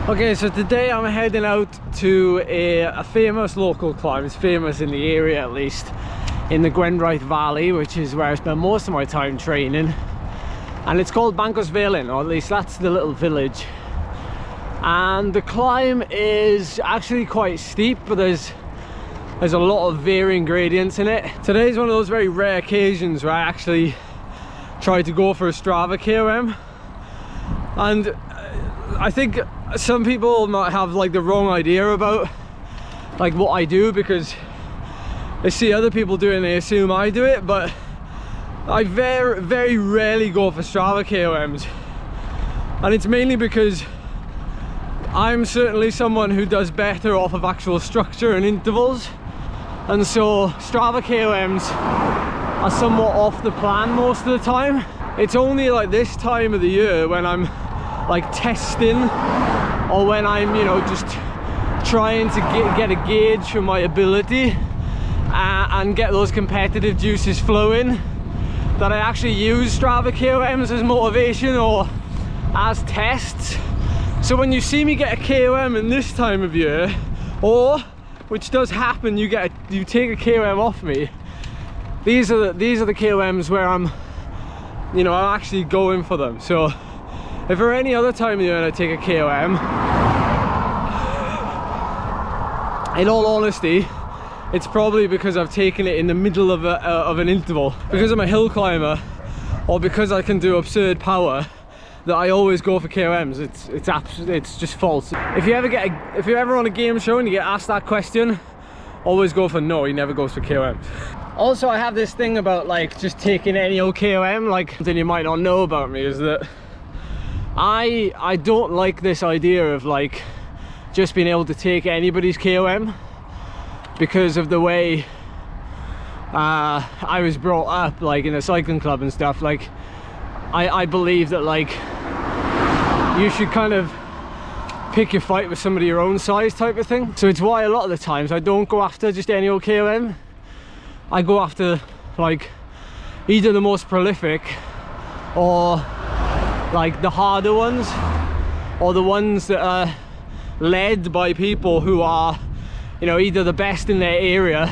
Okay, so today I'm heading out to a famous local climb. It's famous in the area, at least, in the Gwendraith Valley, which is where I spend most of my time training. And it's called Bancosvelin, or at least that's the little village. And the climb is actually quite steep, but there's a lot of varying gradients in it. Today's one of those very rare occasions where I actually tried to go for a Strava KOM. And I think some people might have like the wrong idea about like what I do, because they see other people do it and they assume I do it, but I very rarely go for Strava KOMs. And it's mainly because I'm certainly someone who does better off of actual structure and intervals, and so Strava KOMs are somewhat off the plan most of the time. It's only like this time of the year when I'm like testing, or when I'm, you know, just trying to get a gauge for my ability and get those competitive juices flowing, that I actually use Strava KOMs as motivation or as tests. So when you see me get a KOM in this time of year, or which does happen, you take a KOM off me, these are the KOMs where I'm actually going for them. So if for any other time of the year and I take a KOM, in all honesty, it's probably because I've taken it in the middle of an interval. Because I'm a hill climber, or because I can do absurd power, that I always go for KOMs. It's just false. If you're ever on a game show and you get asked that question, always go for no. He never goes for KOMs. Also, I have this thing about like just taking any old KOM. Like, something you might not know about me is that I don't like this idea of like just being able to take anybody's KOM, because of the way I was brought up, like in a cycling club and stuff. Like I believe that like you should kind of pick your fight with somebody your own size type of thing. So it's why a lot of the times I don't go after just any old KOM. I go after like either the most prolific, or like the harder ones, or the ones that are led by people who are, you know, either the best in their area,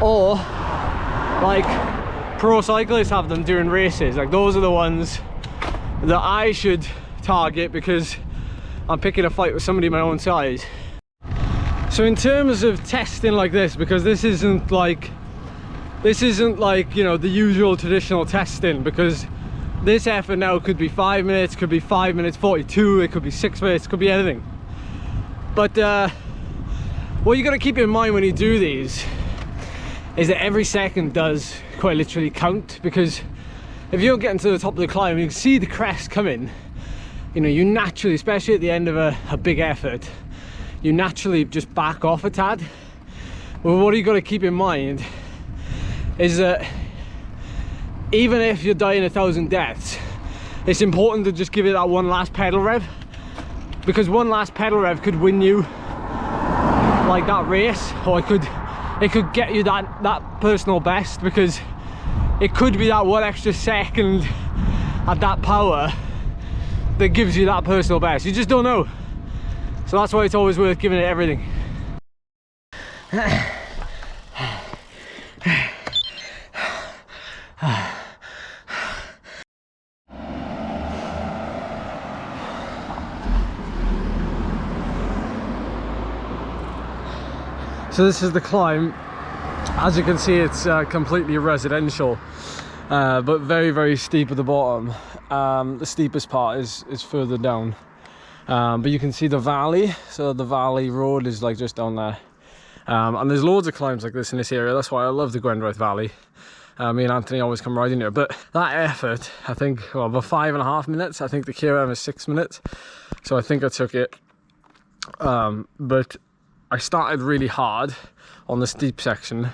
or like pro cyclists have them during races. Like those are the ones that I should target, because I'm picking a fight with somebody my own size. So in terms of testing like this, because this isn't like you know, the usual traditional testing, because this effort now could be 5 minutes, could be 5 minutes 42, it could be 6 minutes, it could be anything. But what you got to keep in mind when you do these is that every second does quite literally count, because if you're getting to the top of the climb, you can see the crest coming, you know, you naturally, especially at the end of a big effort, you naturally just back off a tad. Well, what you got to keep in mind is that even if you're dying 1,000 deaths, it's important to just give it that one last pedal rev, because one last pedal rev could win you like that race, or it could get you that personal best, because it could be that one extra second at that power that gives you that personal best. You just don't know. So that's why it's always worth giving it everything. So this is the climb. As you can see, it's completely residential, but very steep at the bottom. The steepest part is further down, but you can see the valley. So the valley road is like just down there, and there's loads of climbs like this in this area. That's why I love the Gwendraith Valley. Me and Anthony always come riding here. But that effort, I think, well, about 5.5 minutes. I think the KOM is 6 minutes, so I think I took it. But I started really hard on the steep section,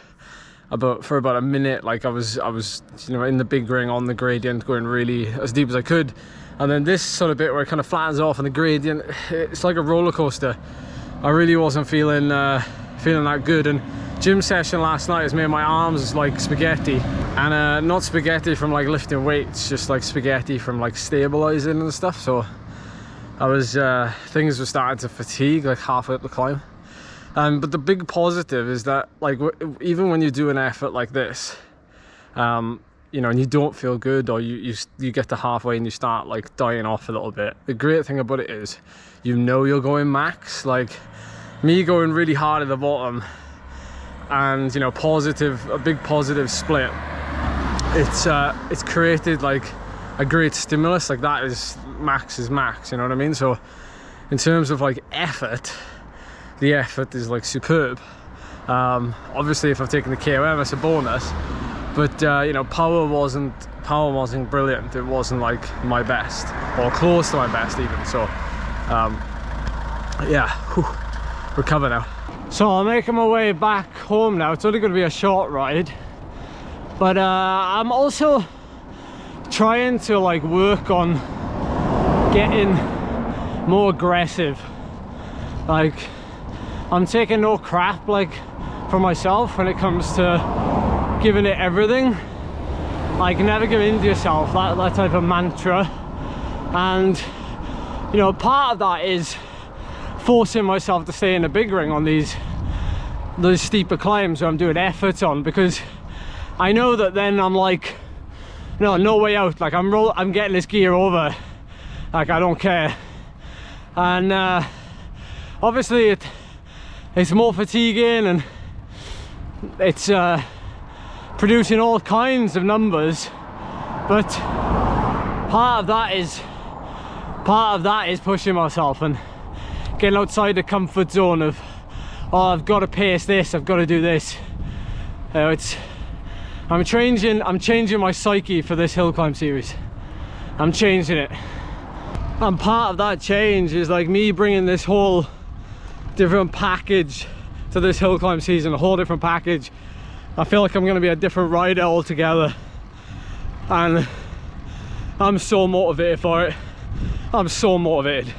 for about a minute. Like I was you know, in the big ring on the gradient, going really as deep as I could, and then this sort of bit where it kind of flattens off on the gradient, it's like a roller coaster. I really wasn't feeling that good, and gym session last night has made my arms like spaghetti, and not spaghetti from like lifting weights, just like spaghetti from like stabilizing and stuff. So things were starting to fatigue like halfway up the climb. But the big positive is that like even when you do an effort like this, you know, and you don't feel good, or you get to halfway and you start like dying off a little bit, the great thing about it is, you know, you're going max. Like me going really hard at the bottom, and you know, a big positive split, it's created like a great stimulus. Like that is max, you know what I mean? So in terms of like effort, the effort is like superb. Obviously if I've taken the KOM, it's a bonus, but you know, power wasn't brilliant. It wasn't like my best, or close to my best even. So yeah, recover now. So I'm making my way back home now. It's only going to be a short ride, but I'm also trying to like work on getting more aggressive. Like I'm taking no crap like for myself when it comes to giving it everything. Like never give in to yourself, that type of mantra. And you know, part of that is forcing myself to stay in a big ring on those steeper climbs where I'm doing efforts on, because I know that then I'm like, no way out. Like I'm getting this gear over, like I don't care. And obviously it's more fatiguing, and it's producing all kinds of numbers, but part of that is pushing myself and getting outside the comfort zone of, oh, I've got to pace this, I've got to do this. I'm changing my psyche for this hill climb series. I'm changing it, and part of that change is like me bringing this whole different package to this hill climb season, a whole different package. I feel like I'm going to be a different rider altogether, and I'm so motivated for it. I'm so motivated.